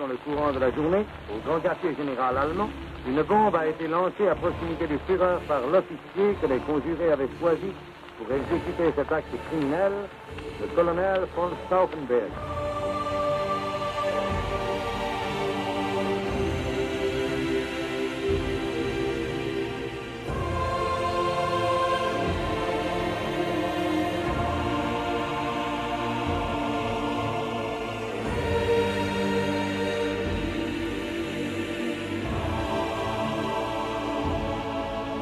dans le courant de la journée, au grand quartier général allemand, une bombe a été lancée à proximité du Führer par l'officier que les conjurés avaient choisi pour exécuter cet acte criminel, le colonel von Stauffenberg.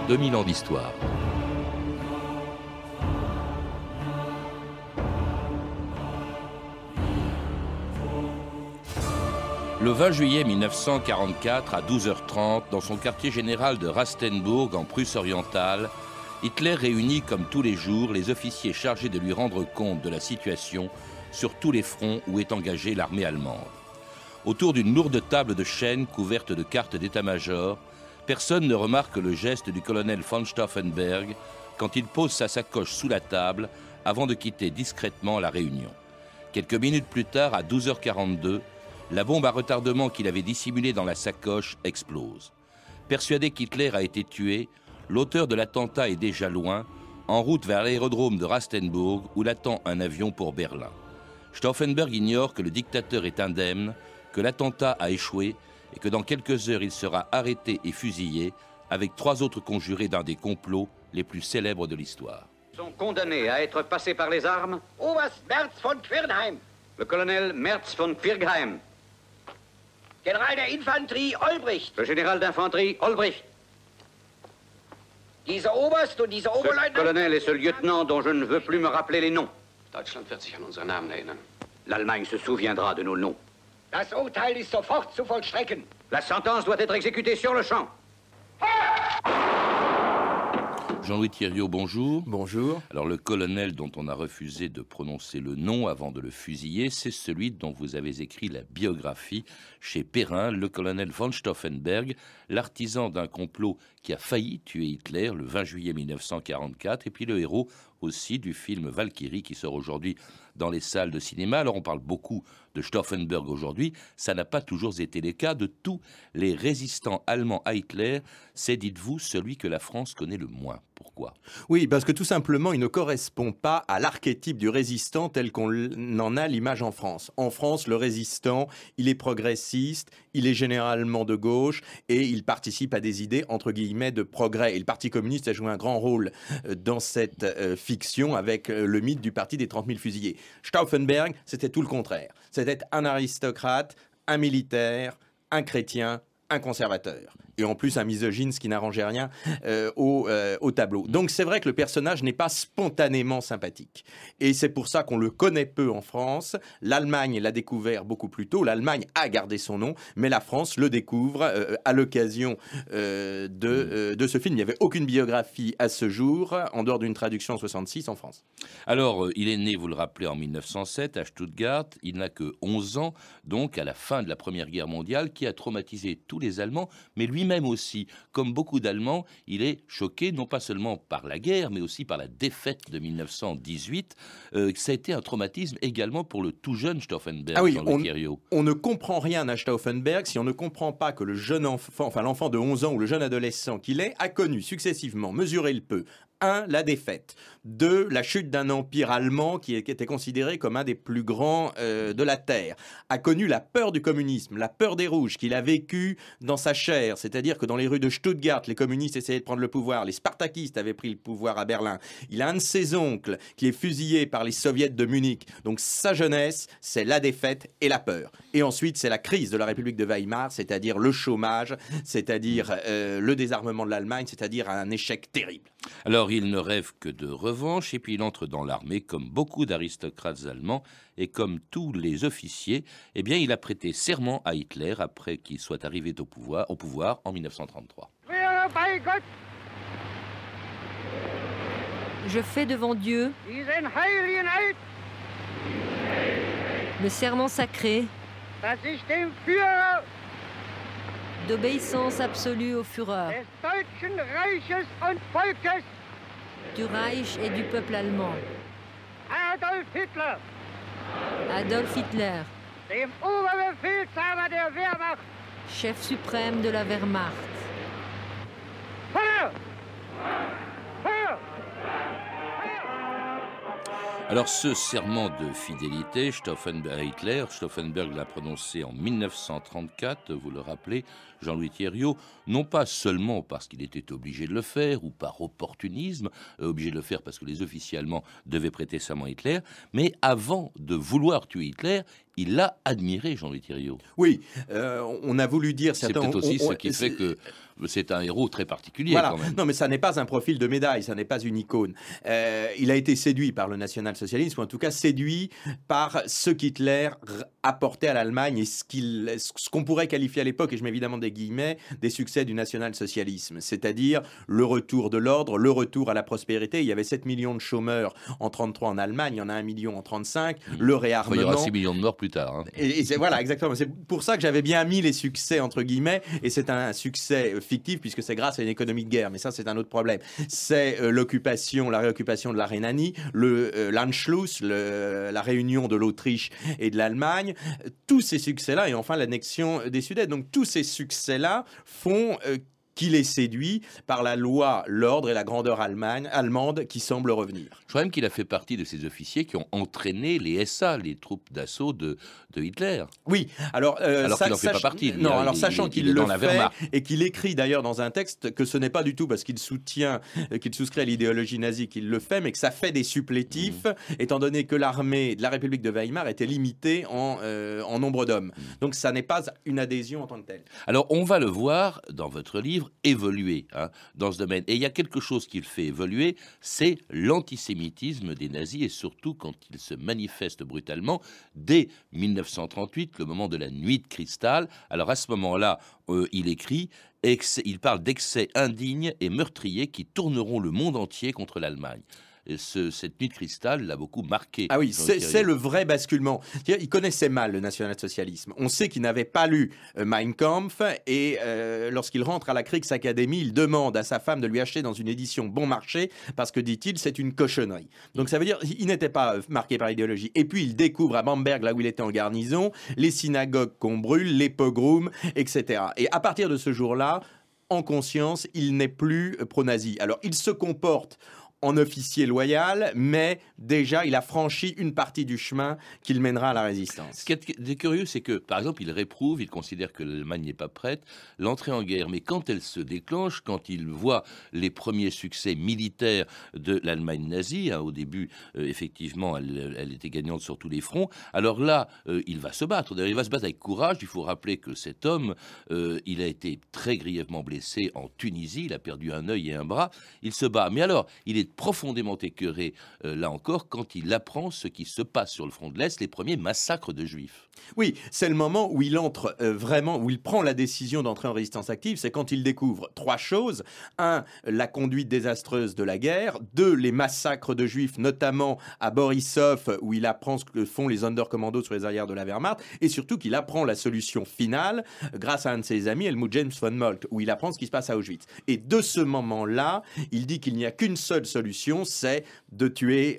« 2000 ans d'histoire ». Le 20 juillet 1944, à 12h30, dans son quartier général de Rastenburg, en Prusse orientale, Hitler réunit, comme tous les jours, les officiers chargés de lui rendre compte de la situation sur tous les fronts où est engagée l'armée allemande. Autour d'une lourde table de chêne couverte de cartes d'état-major, personne ne remarque le geste du colonel von Stauffenberg quand il pose sa sacoche sous la table avant de quitter discrètement la réunion. Quelques minutes plus tard, à 12h42, la bombe à retardement qu'il avait dissimulée dans la sacoche explose. Persuadé qu'Hitler a été tué, l'auteur de l'attentat est déjà loin, en route vers l'aérodrome de Rastenburg où l'attend un avion pour Berlin. Stauffenberg ignore que le dictateur est indemne, que l'attentat a échoué et que dans quelques heures il sera arrêté et fusillé avec 3 autres conjurés d'un des complots les plus célèbres de l'histoire. Sont condamnés à être passés par les armes Oberst Merz von Quirnheim, le colonel Merz von Quirnheim, General der Infanterie Olbricht, le général d'infanterie Olbricht, dieser Oberst und dieser ce Oberleutnant. colonel et ce lieutenant dont je ne veux plus me rappeler les noms. Deutschland wird sich an unsere Namen erinnern. L'Allemagne se souviendra de nos noms. Das Urteil ist sofort zu vollstrecken. La sentence doit être exécutée sur le champ. Jean-Louis Thiriot, bonjour. Bonjour. Alors le colonel dont on a refusé de prononcer le nom avant de le fusiller, c'est celui dont vous avez écrit la biographie chez Perrin, le colonel von Stauffenberg, l'artisan d'un complot qui a failli tuer Hitler le 20 juillet 1944, et puis le héros aussi du film Valkyrie qui sort aujourd'hui dans les salles de cinéma. Alors on parle beaucoup de Stauffenberg aujourd'hui, ça n'a pas toujours été le cas. De tous les résistants allemands à Hitler, c'est, dites-vous, celui que la France connaît le moins. Pourquoi ? Oui, parce que tout simplement, il ne correspond pas à l'archétype du résistant tel qu'on en a l'image en France. En France, le résistant, il est progressiste, il est généralement de gauche et il participe à des idées, entre guillemets, de progrès. Et le Parti communiste a joué un grand rôle dans cette fiction avec le mythe du parti des 30 000 fusillés. Stauffenberg, c'était tout le contraire. C'était un aristocrate, un militaire, un chrétien, un conservateur. Et en plus un misogyne, ce qui n'arrangeait rien au tableau. Donc c'est vrai que le personnage n'est pas spontanément sympathique. Et c'est pour ça qu'on le connaît peu en France. L'Allemagne l'a découvert beaucoup plus tôt. L'Allemagne a gardé son nom, mais la France le découvre à l'occasion de ce film. Il n'y avait aucune biographie à ce jour, en dehors d'une traduction en 1966 en France. Alors, il est né, vous le rappelez, en 1907 à Stuttgart. Il n'a que 11 ans, donc à la fin de la Première Guerre mondiale, qui a traumatisé tous les Allemands, mais lui-même aussi. Comme beaucoup d'Allemands, il est choqué non pas seulement par la guerre, mais aussi par la défaite de 1918. Ça a été un traumatisme également pour le tout jeune Stauffenberg. Ah oui, on ne comprend rien à Stauffenberg si on ne comprend pas que le jeune enfant, enfin l'enfant de 11 ans ou le jeune adolescent qu'il est, a connu successivement, mesuré le peu, 1. La défaite. 2. La chute d'un empire allemand qui était considéré comme un des plus grands de la Terre. A connu la peur du communisme, la peur des rouges qu'il a vécu dans sa chair. C'est-à-dire que dans les rues de Stuttgart, les communistes essayaient de prendre le pouvoir. Les spartakistes avaient pris le pouvoir à Berlin. Il a un de ses oncles qui est fusillé par les soviets de Munich. Donc sa jeunesse, c'est la défaite et la peur. Et ensuite, c'est la crise de la République de Weimar, c'est-à-dire le chômage, c'est-à-dire le désarmement de l'Allemagne, c'est-à-dire un échec terrible. Alors, il ne rêve que de revanche, et puis il entre dans l'armée comme beaucoup d'aristocrates allemands, et comme tous les officiers, eh bien, il a prêté serment à Hitler après qu'il soit arrivé au pouvoir en 1933. Je fais devant Dieu le serment sacré d'obéissance absolue au Führer, du Reich et du peuple allemand, Adolf Hitler, dem Oberbefehlshaber der Wehrmacht. Chef suprême de la Wehrmacht. Feuer! Feuer! Alors ce serment de fidélité, Stauffenberg à Hitler, Stauffenberg l'a prononcé en 1934, vous le rappelez, Jean-Louis Thériault, non pas seulement parce qu'il était obligé de le faire ou par opportunisme, obligé de le faire parce que les officiers allemands devaient prêter serment à Hitler, mais avant de vouloir tuer Hitler, il l'a admiré, Jean-Louis Thériault. Oui, on a voulu dire... C'est peut-être aussi ce qui fait que c'est un héros très particulier, voilà. Quand même. Non, mais ça n'est pas un profil de médaille, ça n'est pas une icône. Il a été séduit par le national-socialisme, ou en tout cas séduit par ce qu'Hitler apportait à l'Allemagne et ce qu'on pourrait qualifier à l'époque, et je mets évidemment des guillemets, des succès du national-socialisme, c'est-à-dire le retour de l'ordre, le retour à la prospérité. Il y avait 7 millions de chômeurs en 1933 en Allemagne, il y en a 1 million en 1935, le réarmement... Il y aura 6 millions de morts plus tard. Hein. Et voilà, exactement. C'est pour ça que j'avais bien mis les succès entre guillemets, et c'est un succès fictif puisque c'est grâce à une économie de guerre, mais ça c'est un autre problème. C'est l'occupation, la réoccupation de la Rhénanie, l'Anschluss, la réunion de l'Autriche et de l'Allemagne, tous ces succès-là, et enfin l'annexion des Sudètes. Donc tous ces succès-là font qu'il est séduit par la loi, l'ordre et la grandeur allemande qui semble revenir. Je crois même qu'il a fait partie de ces officiers qui ont entraîné les SA, les troupes d'assaut de Hitler. Oui, alors qu'il n'en fait pas partie. Non, alors sachant qu'il le fait et qu'il écrit d'ailleurs dans un texte que ce n'est pas du tout parce qu'il soutient, qu'il souscrit à l'idéologie nazie qu'il le fait, mais que ça fait des supplétifs, étant donné que l'armée de la République de Weimar était limitée en nombre d'hommes. Donc ça n'est pas une adhésion en tant que telle. Alors on va le voir dans votre livre évoluer dans ce domaine. Et il y a quelque chose qui le fait évoluer, c'est l'antisémitisme des nazis, et surtout quand il se manifeste brutalement dès 1938, le moment de la nuit de cristal. Alors à ce moment-là, il écrit, il parle d'excès indignes et meurtriers qui tourneront le monde entier contre l'Allemagne. Cette nuit de cristal l'a beaucoup marqué. Ah oui, c'est le vrai basculement. Il connaissait mal le national-socialisme. On sait qu'il n'avait pas lu Mein Kampf, et lorsqu'il rentre à la Kriegsakademie, il demande à sa femme de lui acheter dans une édition bon marché parce que, dit-il, c'est une cochonnerie. Donc ça veut dire qu'il n'était pas marqué par l'idéologie. Et puis il découvre à Bamberg, là où il était en garnison, les synagogues qu'on brûle, les pogroms, etc. Et à partir de ce jour-là, en conscience, il n'est plus pro-nazi. Alors il se comporte en officier loyal, mais déjà, il a franchi une partie du chemin qu'il mènera à la résistance. Ce qui est curieux, c'est que, par exemple, il réprouve, il considère que l'Allemagne n'est pas prête, l'entrée en guerre. Mais quand elle se déclenche, quand il voit les premiers succès militaires de l'Allemagne nazie, au début, effectivement, elle était gagnante sur tous les fronts, alors là, il va se battre. D'ailleurs, il va se battre avec courage. Il faut rappeler que cet homme, il a été très grièvement blessé en Tunisie, il a perdu un œil et un bras, il se bat. Mais alors, il est profondément écœuré, là encore, quand il apprend ce qui se passe sur le front de l'Est, les premiers massacres de Juifs. Oui, c'est le moment où il entre vraiment, où il prend la décision d'entrer en résistance active, c'est quand il découvre 3 choses. 1, la conduite désastreuse de la guerre. 2, les massacres de Juifs, notamment à Borisov, où il apprend ce que font les Sonderkommandos sur les arrières de la Wehrmacht, et surtout qu'il apprend la solution finale grâce à un de ses amis, Helmut James von Moltke, où il apprend ce qui se passe à Auschwitz. Et de ce moment-là, il dit qu'il n'y a qu'une seule solution, c'est de tuer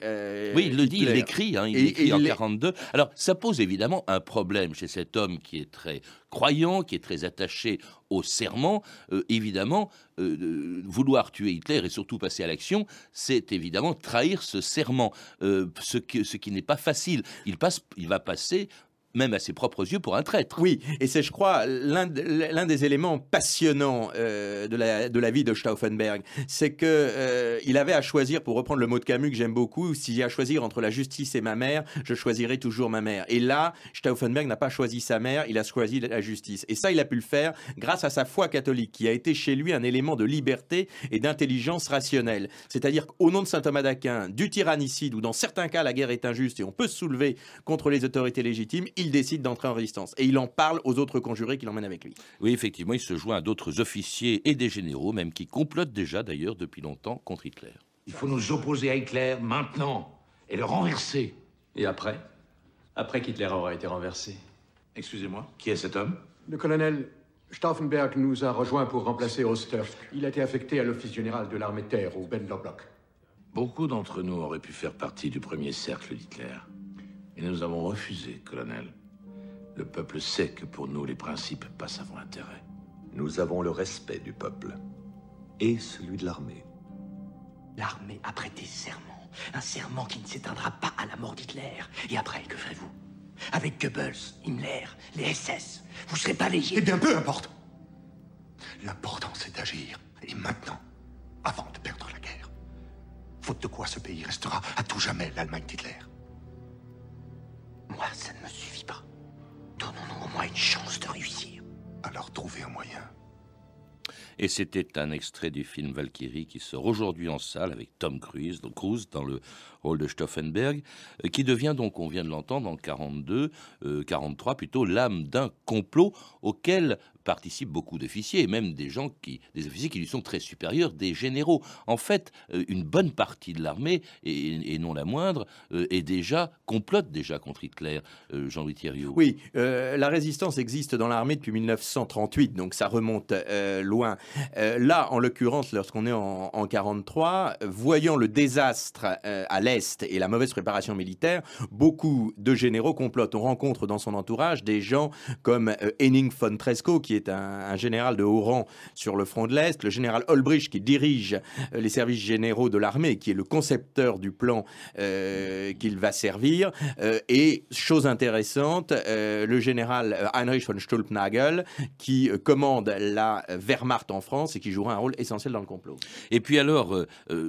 oui, il le dit, Hitler. il l'écrit, il l'écrit en 1942. Alors, ça pose évidemment un problème chez cet homme qui est très croyant, qui est très attaché au serment. Évidemment, vouloir tuer Hitler et surtout passer à l'action, c'est évidemment trahir ce serment, ce qui n'est pas facile. Il va passer même à ses propres yeux pour un traître. Oui, et c'est, je crois, l'un des éléments passionnants de la vie de Stauffenberg, c'est que il avait à choisir, pour reprendre le mot de Camus que j'aime beaucoup, s'il y a à choisir entre la justice et ma mère, je choisirai toujours ma mère. Et là, Stauffenberg n'a pas choisi sa mère, il a choisi la justice. Et ça, il a pu le faire grâce à sa foi catholique, qui a été chez lui un élément de liberté et d'intelligence rationnelle. C'est-à-dire qu'au nom de saint Thomas d'Aquin, du tyrannicide, où dans certains cas la guerre est injuste et on peut se soulever contre les autorités légitimes, il décide d'entrer en résistance. Et il en parle aux autres conjurés qui l'emmènent avec lui. Oui, effectivement, il se joint à d'autres officiers et des généraux, même qui complotent déjà d'ailleurs depuis longtemps contre Hitler. Il faut nous opposer à Hitler maintenant et le renverser. Et après? Après qu'Hitler aura été renversé. Excusez-moi, qui est cet homme? Le colonel Stauffenberg nous a rejoint pour remplacer Ostersk. Il a été affecté à l'office général de l'armée de terre au Bendlerblock. Beaucoup d'entre nous auraient pu faire partie du premier cercle d'Hitler. Et nous avons refusé, colonel. Le peuple sait que pour nous, les principes passent avant l'intérêt. Nous avons le respect du peuple et celui de l'armée. L'armée a prêté serment. Un serment qui ne s'éteindra pas à la mort d'Hitler. Et après, que ferez-vous? Avec Goebbels, Himmler, les SS, vous serez balayés. Eh bien, peu importe. L'important, c'est d'agir. Et maintenant, avant de perdre la guerre. Faute de quoi ce pays restera à tout jamais l'Allemagne d'Hitler. Moi, ça ne me suffit pas. Donnons-nous au moins une chance de réussir. Alors trouvez un moyen. Et c'était un extrait du film Valkyrie qui sort aujourd'hui en salle avec Tom Cruise dans le rôle de Stauffenberg, qui devient donc, on vient de l'entendre, en 43 plutôt, l'âme d'un complot auquel participent beaucoup d'officiers, et même des officiers qui lui sont très supérieurs, des généraux. En fait, une bonne partie de l'armée, et non la moindre, complote déjà contre Hitler, Jean-Louis Thiriot. Oui, la résistance existe dans l'armée depuis 1938, donc ça remonte loin. Là, en l'occurrence, lorsqu'on est en 43, voyant le désastre à l'Est et la mauvaise préparation militaire, beaucoup de généraux complotent. On rencontre dans son entourage des gens comme Henning von Tresckow, qui est un général de haut rang sur le front de l'Est, le général Olbricht, qui dirige les services généraux de l'armée, qui est le concepteur du plan qu'il va servir, et, chose intéressante, le général Heinrich von Stülpnagel, qui commande la Wehrmacht en France et qui jouera un rôle essentiel dans le complot. Et puis alors,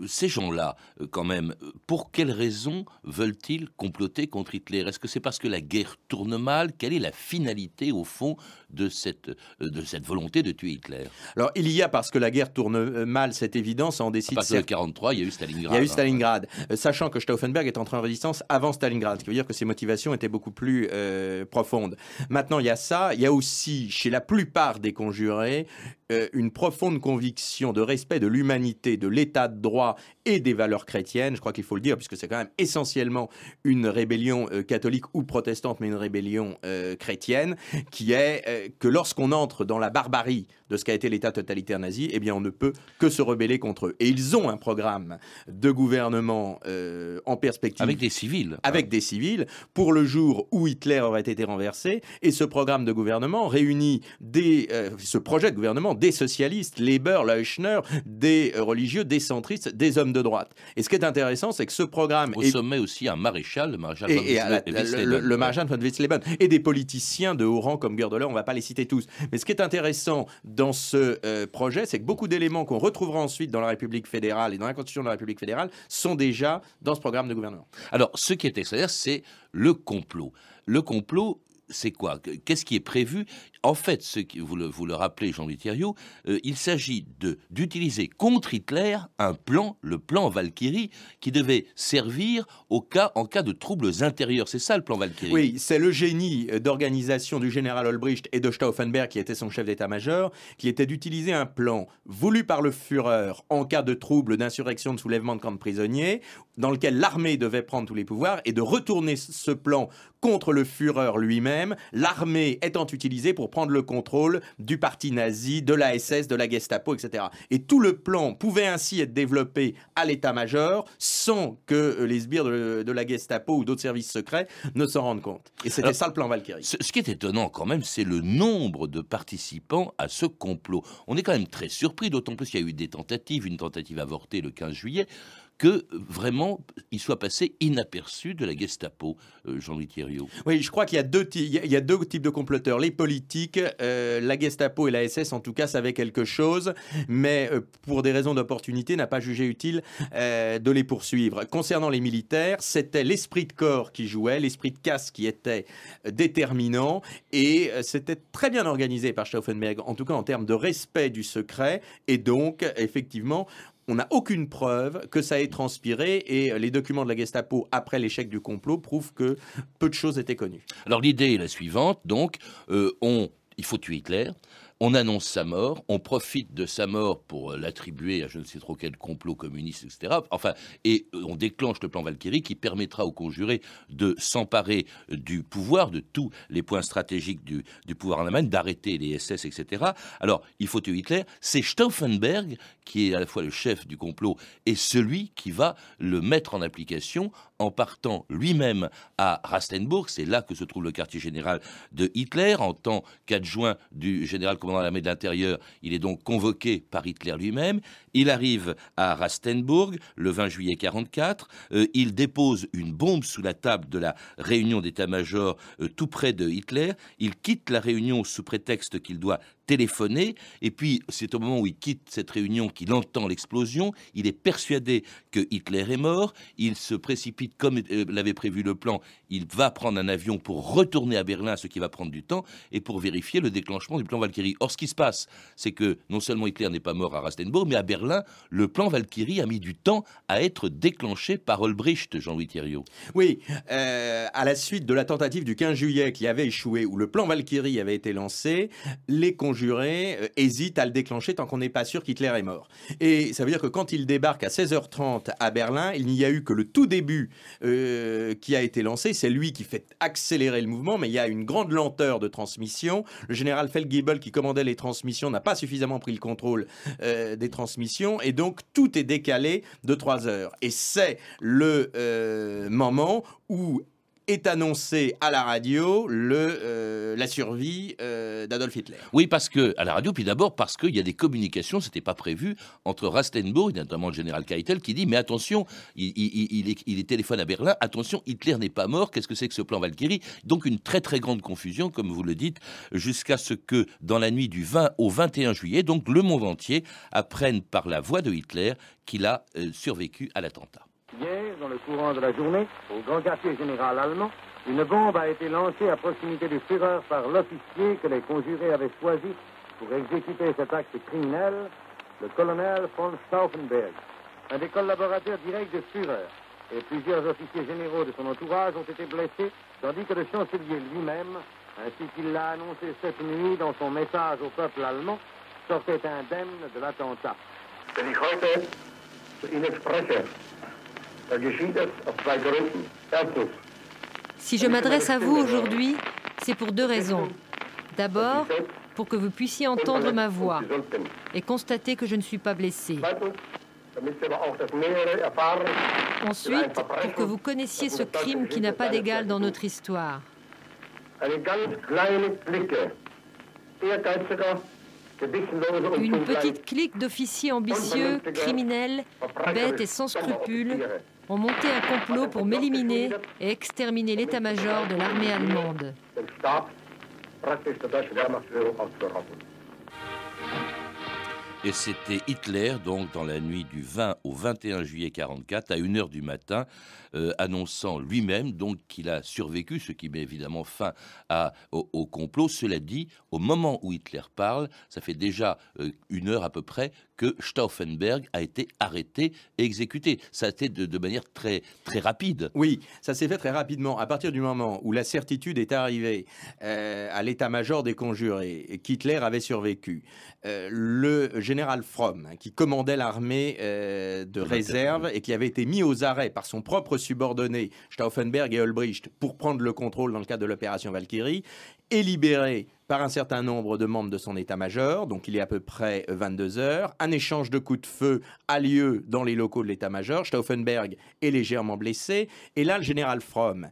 ces gens-là, quand même, pour quelles raisons veulent-ils comploter contre Hitler? Est-ce que c'est parce que la guerre tourne mal? Quelle est la finalité, au fond, de cette volonté de tuer Hitler? Alors, il y a, parce que la guerre tourne mal, cette évidence, on décide... À partir de 1943, il y a eu Stalingrad. Il y a eu Stalingrad, sachant que Stauffenberg est entré en résistance avant Stalingrad, ce qui veut dire que ses motivations étaient beaucoup plus profondes. Maintenant, il y a ça, il y a aussi, chez la plupart des conjurés, une profonde conviction de respect de l'humanité, de l'état de droit et des valeurs chrétiennes, je crois qu'il faut le dire, puisque c'est quand même essentiellement une rébellion catholique ou protestante, mais une rébellion chrétienne, qui est que lorsqu'on entre dans la barbarie de ce qu'a été l'État totalitaire nazi, eh bien on ne peut que se rebeller contre eux. Et ils ont un programme de gouvernement en perspective. Avec des civils. Avec des civils, pour le jour où Hitler aurait été renversé. Et ce programme de gouvernement réunit ce projet de gouvernement des socialistes, Leber, Leuschner, des religieux, des centristes, des hommes de droite. Et ce qui est intéressant, c'est que ce programme... Au sommet aussi un maréchal, le maréchal von Witzleben. Le maréchal von Witzleben. Et des politiciens de haut rang comme Goerdeler, on ne va pas les citer tous. Mais ce qui est intéressant dans ce projet, c'est que beaucoup d'éléments qu'on retrouvera ensuite dans la République fédérale et dans la Constitution de la République fédérale sont déjà dans ce programme de gouvernement. Alors, ce qui est extraordinaire, c'est le complot. Le complot, c'est quoi? Qu'est-ce qui est prévu? En fait, vous le rappelez, Jean-Louis Thiriot, il s'agit d'utiliser contre Hitler le plan Valkyrie, qui devait servir en cas de troubles intérieurs. C'est ça le plan Valkyrie? Oui, c'est le génie d'organisation du général Olbricht et de Stauffenberg, qui était son chef d'état-major, qui était d'utiliser un plan voulu par le Führer en cas de troubles, d'insurrection, de soulèvement de camps de prisonniers, dans lequel l'armée devait prendre tous les pouvoirs, et de retourner ce plan contre le Führer lui-même, l'armée étant utilisée pour prendre le contrôle du parti nazi, de la SS, de la Gestapo, etc. Et tout le plan pouvait ainsi être développé à l'état-major sans que les sbires de la Gestapo ou d'autres services secrets ne s'en rendent compte. Et c'était ça le plan Valkyrie. Ce qui est étonnant quand même, c'est le nombre de participants à ce complot. On est quand même très surpris, d'autant plus qu'il y a eu des tentatives, une tentative avortée le 15 juillet, que vraiment il soit passé inaperçu de la Gestapo, Jean-Louis Thiriot. Oui, je crois qu'il y a deux types de comploteurs. Les politiques, la Gestapo et la SS en tout cas savaient quelque chose, mais pour des raisons d'opportunité n'a pas jugé utile de les poursuivre. Concernant les militaires, c'était l'esprit de corps qui jouait, l'esprit de casse qui était déterminant, et c'était très bien organisé par Stauffenberg, en tout cas en termes de respect du secret, et donc effectivement on n'a aucune preuve que ça ait transpiré, et les documents de la Gestapo après l'échec du complot prouvent que peu de choses étaient connues. Alors l'idée est la suivante, donc il faut tuer Hitler. On annonce sa mort, on profite de sa mort pour l'attribuer à je ne sais trop quel complot communiste, etc. Enfin, et on déclenche le plan Valkyrie qui permettra aux conjurés de s'emparer du pouvoir, de tous les points stratégiques du pouvoir en Allemagne, d'arrêter les SS, etc. Alors, il faut tuer Hitler. C'est Stauffenberg qui est à la fois le chef du complot et celui qui va le mettre en application en partant lui-même à Rastenburg. C'est là que se trouve le quartier général de Hitler. En tant qu'adjoint du général commandant de l'armée de l'intérieur, il est donc convoqué par Hitler lui-même. Il arrive à Rastenburg le 20 juillet 1944. Il dépose une bombe sous la table de la réunion d'état-major tout près de Hitler. Il quitte la réunion sous prétexte qu'il doit téléphoner. Et puis, c'est au moment où il quitte cette réunion qu'il entend l'explosion. Il est persuadé que Hitler est mort. Il se précipite comme l'avait prévu le plan. Il va prendre un avion pour retourner à Berlin, ce qui va prendre du temps, et pour vérifier le déclenchement du plan Valkyrie. Or, ce qui se passe, c'est que non seulement Hitler n'est pas mort à Rastenburg, mais à Berlin, le plan Valkyrie a mis du temps à être déclenché par Olbricht, Jean-Louis Thériault. Oui, à la suite de la tentative du 15 juillet qui avait échoué, où le plan Valkyrie avait été lancé, les conjurés hésitent à le déclencher tant qu'on n'est pas sûr qu'Hitler est mort. Et ça veut dire que quand il débarque à 16h30 à Berlin, il n'y a eu que le tout début qui a été lancé. C'est lui qui fait accélérer le mouvement, mais il y a une grande lenteur de transmission. Le général Feldgiebel, qui commandait les transmissions, n'a pas suffisamment pris le contrôle des transmissions, et donc tout est décalé de 3 heures. Et c'est le moment où est annoncé à la radio la survie d'Adolf Hitler. Oui, parce que à la radio, puis d'abord parce qu'il y a des communications, c'était pas prévu, entre Rastenburg, notamment le général Keitel, qui dit mais attention, il est téléphone à Berlin, attention, Hitler n'est pas mort, qu'est-ce que c'est que ce plan Valkyrie? Donc une très très grande confusion, comme vous le dites, jusqu'à ce que dans la nuit du 20 au 21 juillet, donc le monde entier apprenne par la voix de Hitler qu'il a survécu à l'attentat. Hier, dans le courant de la journée, au grand quartier général allemand, une bombe a été lancée à proximité du Führer par l'officier que les conjurés avaient choisi pour exécuter cet acte criminel, le colonel von Stauffenberg, un des collaborateurs directs du Führer, et plusieurs officiers généraux de son entourage ont été blessés, tandis que le chancelier lui-même, ainsi qu'il l'a annoncé cette nuit dans son message au peuple allemand, sortait indemne de l'attentat. Si je m'adresse à vous aujourd'hui, c'est pour 2 raisons. D'abord, pour que vous puissiez entendre ma voix et constater que je ne suis pas blessé. Ensuite, pour que vous connaissiez ce crime qui n'a pas d'égal dans notre histoire. Une petite clique d'officiers ambitieux, criminels, bêtes et sans scrupules ont monté un complot pour m'éliminer et exterminer l'état-major de l'armée allemande. Et c'était Hitler, donc, dans la nuit du 20 au 21 juillet 1944, à 1h du matin, annonçant lui-même donc qu'il a survécu, ce qui met évidemment fin au complot. Cela dit, au moment où Hitler parle, ça fait déjà 1 heure à peu près que Stauffenberg a été arrêté et exécuté. Ça a été de manière très, très rapide. Oui, ça s'est fait très rapidement. À partir du moment où la certitude est arrivée à l'état-major des conjurés et qu'Hitler avait survécu, le général Fromm, qui commandait l'armée de réserve et qui avait été mis aux arrêts par son propre subordonné, Stauffenberg et Olbricht, pour prendre le contrôle dans le cadre de l'opération Valkyrie, est libéré par un certain nombre de membres de son état-major, donc il est à peu près 22 heures. Un échange de coups de feu a lieu dans les locaux de l'état-major. Stauffenberg est légèrement blessé. Et là, le général Fromm,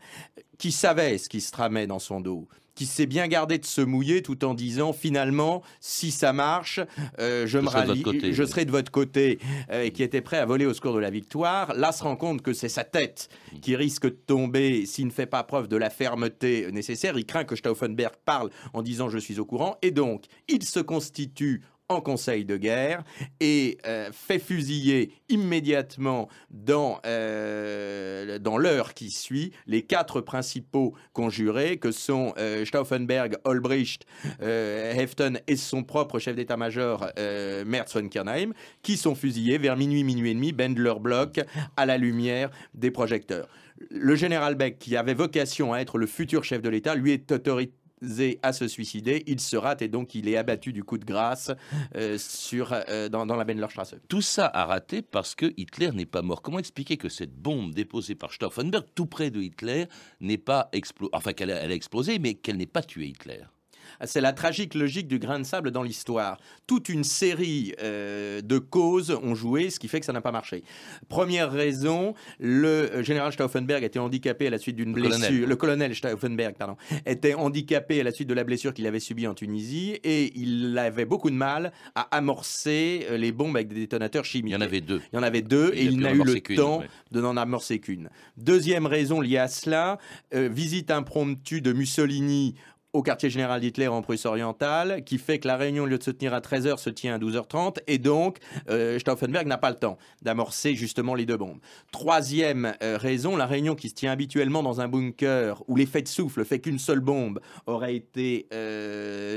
qui savait ce qui se tramait dans son dos, qui s'est bien gardé de se mouiller tout en disant finalement, si ça marche, je me rallie, je serai de votre côté, et qui était prêt à voler au secours de la victoire, là se rend compte que c'est sa tête qui risque de tomber s'il ne fait pas preuve de la fermeté nécessaire. Il craint que Stauffenberg parle en disant je suis au courant, et donc il se constitue en conseil de guerre et fait fusiller immédiatement dans l'heure qui suit les 4 principaux conjurés que sont Stauffenberg, Olbricht, Heften et son propre chef d'état-major Merz von Kirnheim, qui sont fusillés vers minuit, minuit et demi, Bendler Block, à la lumière des projecteurs. Le général Beck, qui avait vocation à être le futur chef de l'État, lui est à se suicider, il se rate et donc il est abattu du coup de grâce dans la Benlerstrasse. Tout ça a raté parce que Hitler n'est pas mort. Comment expliquer que cette bombe déposée par Stauffenberg, tout près de Hitler, n'est pas explosée, enfin qu'elle a explosé, mais qu'elle n'ait pas tué Hitler? C'est la tragique logique du grain de sable dans l'histoire. Toute une série de causes ont joué, ce qui fait que ça n'a pas marché. Première raison, le général Stauffenberg était handicapé à la suite d'une blessure. Le colonel Stauffenberg, pardon, était handicapé à la suite de la blessure qu'il avait subie en Tunisie et il avait beaucoup de mal à amorcer les bombes avec des détonateurs chimiques. Il y en avait deux. Il y en avait deux et il n'a eu le temps de n'en amorcer qu'une. Deuxième raison liée à cela, visite impromptue de Mussolini au quartier général d'Hitler en Prusse orientale, qui fait que la réunion, au lieu de se tenir à 13h, se tient à 12h30, et donc Stauffenberg n'a pas le temps d'amorcer justement les deux bombes. Troisième raison, la réunion qui se tient habituellement dans un bunker, où l'effet de souffle fait qu'une seule bombe aurait été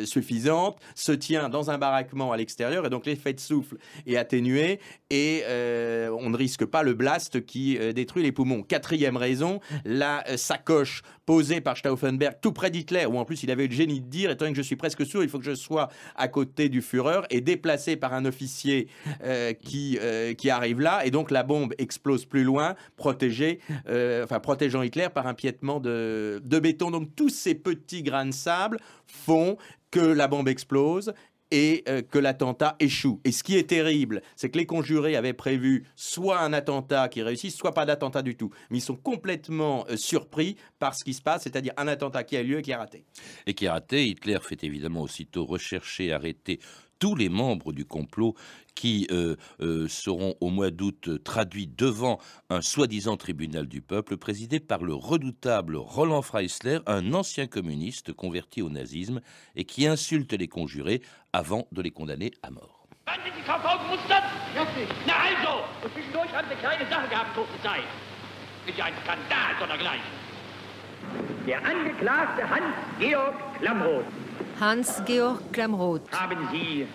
suffisante, se tient dans un baraquement à l'extérieur, et donc l'effet de souffle est atténué, et on ne risque pas le blast qui détruit les poumons. Quatrième raison, la sacoche posée par Stauffenberg tout près d'Hitler, où en plus il avait eu le génie de dire, étant donné que je suis presque sûr, il faut que je sois à côté du Führer, et déplacé par un officier qui arrive là, et donc la bombe explose plus loin, protégeant Hitler par un piétement de béton. Donc tous ces petits grains de sable font que la bombe explose et que l'attentat échoue. Et ce qui est terrible, c'est que les conjurés avaient prévu soit un attentat qui réussit, soit pas d'attentat du tout. Mais ils sont complètement surpris par ce qui se passe, c'est-à-dire un attentat qui a lieu et qui est raté. Et qui est raté, Hitler fait évidemment aussitôt rechercher, arrêter tous les membres du complot qui seront au mois d'août traduits devant un soi-disant tribunal du peuple présidé par le redoutable Roland Freisler, un ancien communiste converti au nazisme et qui insulte les conjurés avant de les condamner à mort. Der Angeklagte Hans-Georg Klamroth. Hans-Georg Klamroth. Haben Sie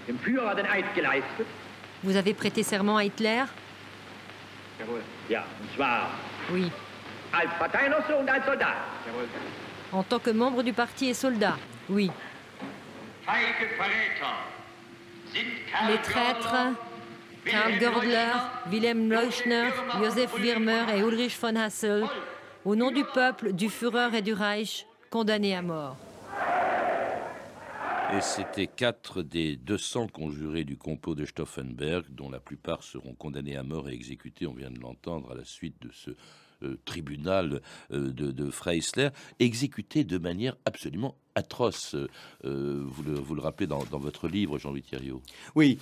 dem Führer den Eid geleistet? Vous avez prêté serment à Hitler? Jawohl. Ja, und zwar oui. Als Parteinosse und als Soldat. Jawohl. En tant que membre du parti et soldat? Oui. Les traîtres, Karl Gördler, Wilhelm Leuschner, Joseph Wirmer et Ulrich von Hassel, au nom du peuple, du Führer et du Reich, condamnés à mort. Et c'était 4 des 200 conjurés du complot de Stauffenberg, dont la plupart seront condamnés à mort et exécutés, on vient de l'entendre, à la suite de ce tribunal de Freisler, exécutés de manière absolument atroce. Vous le rappelez dans votre livre, Jean-Louis Thiriot. Oui,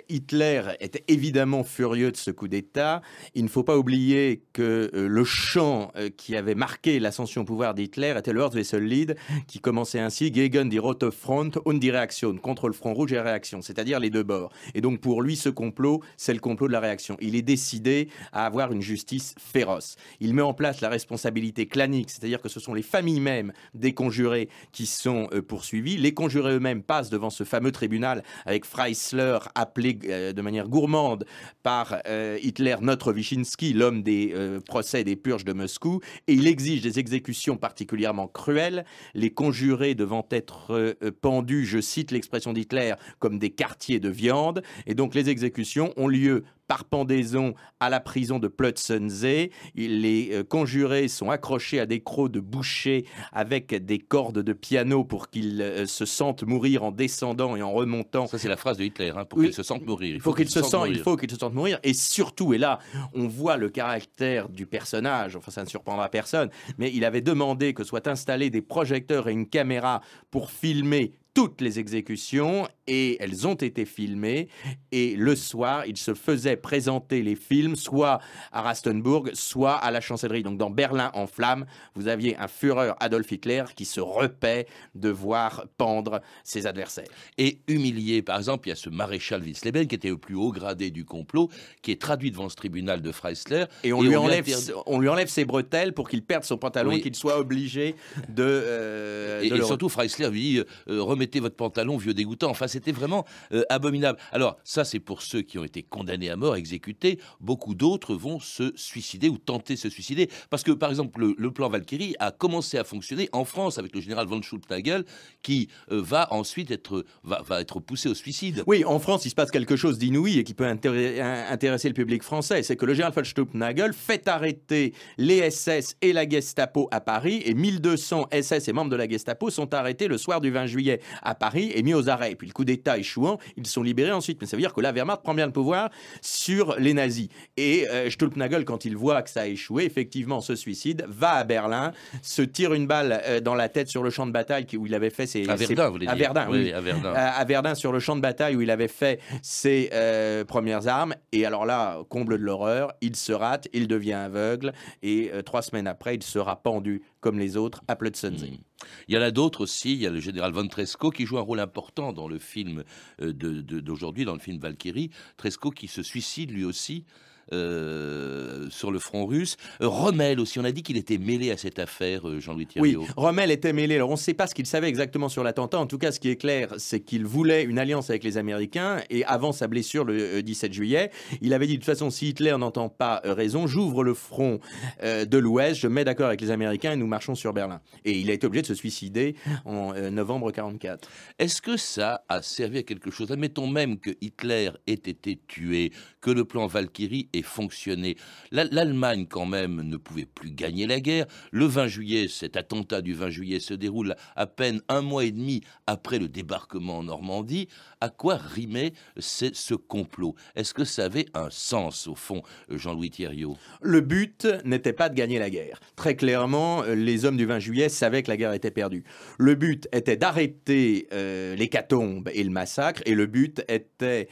Hitler était évidemment furieux de ce coup d'État. Il ne faut pas oublier que le chant qui avait marqué l'ascension au pouvoir d'Hitler était le Heereswessellied, qui commençait ainsi « Gegen die Rote Front und die Reaktion », contre le front rouge et la réaction, c'est-à-dire les deux bords. Et donc pour lui, ce complot, c'est le complot de la réaction. Il est décidé à avoir une justice féroce. Il met en place la responsabilité clanique, c'est-à-dire que ce sont les familles mêmes des conjurés qui sont poursuivis. Les conjurés eux-mêmes passent devant ce fameux tribunal avec Freisler appelé de manière gourmande par Hitler notre Wyszynski, l'homme des procès des purges de Moscou, et il exige des exécutions particulièrement cruelles, les conjurés devant être pendus, je cite l'expression d'Hitler, comme des quartiers de viande, et donc les exécutions ont lieu par pendaison à la prison de Plötzensee. Les conjurés sont accrochés à des crocs de boucher avec des cordes de piano pour qu'ils se sentent mourir en descendant et en remontant. Ça, c'est la phrase de Hitler, hein, pour qu'ils se sentent mourir. Il faut qu'ils se sentent mourir. Et surtout, et là, on voit le caractère du personnage, enfin ça ne surprendra personne, mais il avait demandé que soient installés des projecteurs et une caméra pour filmer toutes les exécutions, et elles ont été filmées, et le soir, il se faisait présenter les films soit à Rastenburg, soit à la chancellerie. Donc dans Berlin en flammes, vous aviez un Führer Adolf Hitler qui se repaît de voir pendre ses adversaires. Et humilié, par exemple, il y a ce maréchal Wisleben qui était au plus haut gradé du complot, qui est traduit devant ce tribunal de Freisler. Et on lui enlève ses bretelles pour qu'il perde son pantalon, oui, et qu'il soit obligé de et surtout, Freisler lui dit, remettez remettez votre pantalon, vieux dégoûtant. Enfin, c'était vraiment abominable. Alors, ça, c'est pour ceux qui ont été condamnés à mort, exécutés. Beaucoup d'autres vont se suicider ou tenter de se suicider. Parce que, par exemple, le plan Valkyrie a commencé à fonctionner en France avec le général von Schulte-Nagel qui va ensuite être poussé au suicide. Oui, en France, il se passe quelque chose d'inouï et qui peut intéresser le public français. C'est que le général von Schulte-Nagel fait arrêter les SS et la Gestapo à Paris, et 1200 SS et membres de la Gestapo sont arrêtés le soir du 20 juillet à Paris et mis aux arrêts. Puis le coup d'État échouant, ils sont libérés ensuite. Mais ça veut dire que la Wehrmacht prend bien le pouvoir sur les nazis. Et Schulte-Nagel, quand il voit que ça a échoué, effectivement se suicide, va à Berlin, se tire une balle dans la tête sur le champ de bataille où il avait fait ses... À Verdun, vous voulez dire. À Verdun, oui. À Verdun. À Verdun, sur le champ de bataille où il avait fait ses premières armes. Et alors là, comble de l'horreur, il se rate, il devient aveugle, et 3 semaines après, il sera pendu comme les autres à Plötzensee. Il y en a d'autres aussi. Il y a le général von Tresckow qui joue un rôle important dans le film d'aujourd'hui, dans le film Valkyrie. Tresckow qui se suicide lui aussi sur le front russe. Rommel aussi, on a dit qu'il était mêlé à cette affaire, Jean-Louis Thiriot. Oui, Rommel était mêlé. Alors on ne sait pas ce qu'il savait exactement sur l'attentat. En tout cas, ce qui est clair, c'est qu'il voulait une alliance avec les Américains, et avant sa blessure le 17 juillet, il avait dit de toute façon, si Hitler n'entend pas raison, j'ouvre le front de l'Ouest, je mets d'accord avec les Américains et nous marchons sur Berlin. Et il a été obligé de se suicider en novembre 1944. Est-ce que ça a servi à quelque chose? Admettons même que Hitler ait été tué, que le plan Valkyrie ait fonctionné. L'Allemagne, quand même, ne pouvait plus gagner la guerre. Le 20 juillet, cet attentat du 20 juillet se déroule à peine 1 mois et demi après le débarquement en Normandie. À quoi rimait ce complot? Est-ce que ça avait un sens, au fond, Jean-Louis Thiriot? Le but n'était pas de gagner la guerre. Très clairement, les hommes du 20 juillet savaient que la guerre était perdue. Le but était d'arrêter l'hécatombe et le massacre, et le but était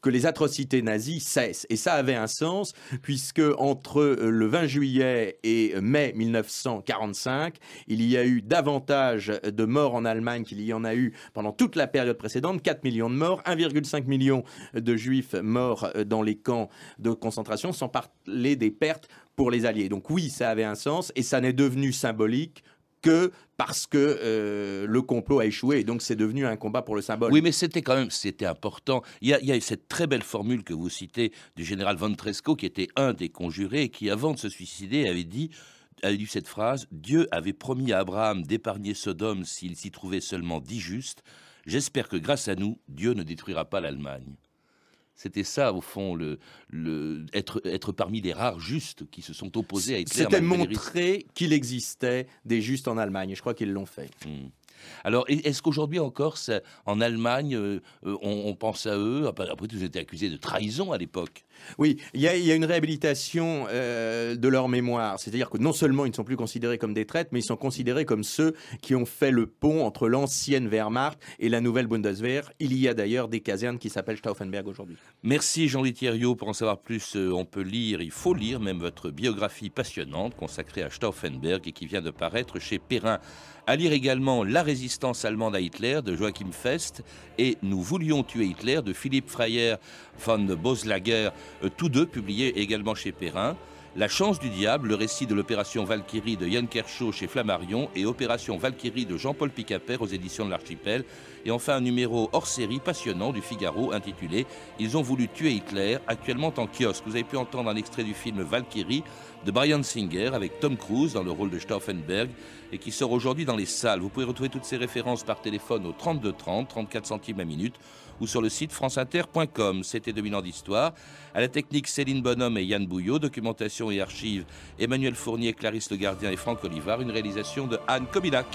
que les atrocités nazies cessent. Et ça avait un sens, puisque entre le 20 juillet et mai 1945, il y a eu davantage de morts en Allemagne qu'il y en a eu pendant toute la période précédente, 4 millions de morts, 1,5 million de juifs morts dans les camps de concentration, sans parler des pertes pour les Alliés. Donc oui, ça avait un sens, et ça n'est devenu symbolique que parce que le complot a échoué, et donc c'est devenu un combat pour le symbole. Oui, mais c'était important. Il y a cette très belle formule que vous citez du général von Tresckow, qui était un des conjurés, et qui, avant de se suicider, avait dit cette phrase: « Dieu avait promis à Abraham d'épargner Sodome s'il s'y trouvait seulement 10 justes. J'espère que grâce à nous, Dieu ne détruira pas l'Allemagne. » C'était ça, au fond, être parmi les rares justes qui se sont opposés à Hitler. C'était montrer qu'il existait des justes en Allemagne, et je crois qu'ils l'ont fait. Alors, est-ce qu'aujourd'hui encore, en Allemagne, on pense à eux? Après, ils étaient accusés de trahison à l'époque. Oui, il y a une réhabilitation de leur mémoire. C'est-à-dire que non seulement ils ne sont plus considérés comme des traîtres, mais ils sont considérés comme ceux qui ont fait le pont entre l'ancienne Wehrmacht et la nouvelle Bundeswehr. Il y a d'ailleurs des casernes qui s'appellent Stauffenberg aujourd'hui. Merci Jean-Louis Thiriot. Pour en savoir plus, on peut lire, il faut lire même votre biographie passionnante consacrée à Stauffenberg et qui vient de paraître chez Perrin. À lire également La résistance allemande à Hitler de Joachim Fest et Nous voulions tuer Hitler de Philippe Freyer von Boslager, tous deux publiés également chez Perrin. La chance du diable, le récit de l'opération Valkyrie de Yann Kershaw chez Flammarion et Opération Valkyrie de Jean-Paul Picaper aux éditions de l'Archipel. Et enfin un numéro hors série passionnant du Figaro intitulé « Ils ont voulu tuer Hitler », actuellement en kiosque. Vous avez pu entendre un extrait du film Valkyrie de Bryan Singer avec Tom Cruise dans le rôle de Stauffenberg et qui sort aujourd'hui dans les salles. Vous pouvez retrouver toutes ces références par téléphone au 32 30, 34 centimes la minute ou sur le site franceinter.com. C'était 2000 ans d'histoire. À la technique, Céline Bonhomme et Yann Bouillot. Documentation et archives, Emmanuel Fournier, Clarisse Le Gardien et Franck Olivard. Une réalisation de Anne Kobilac.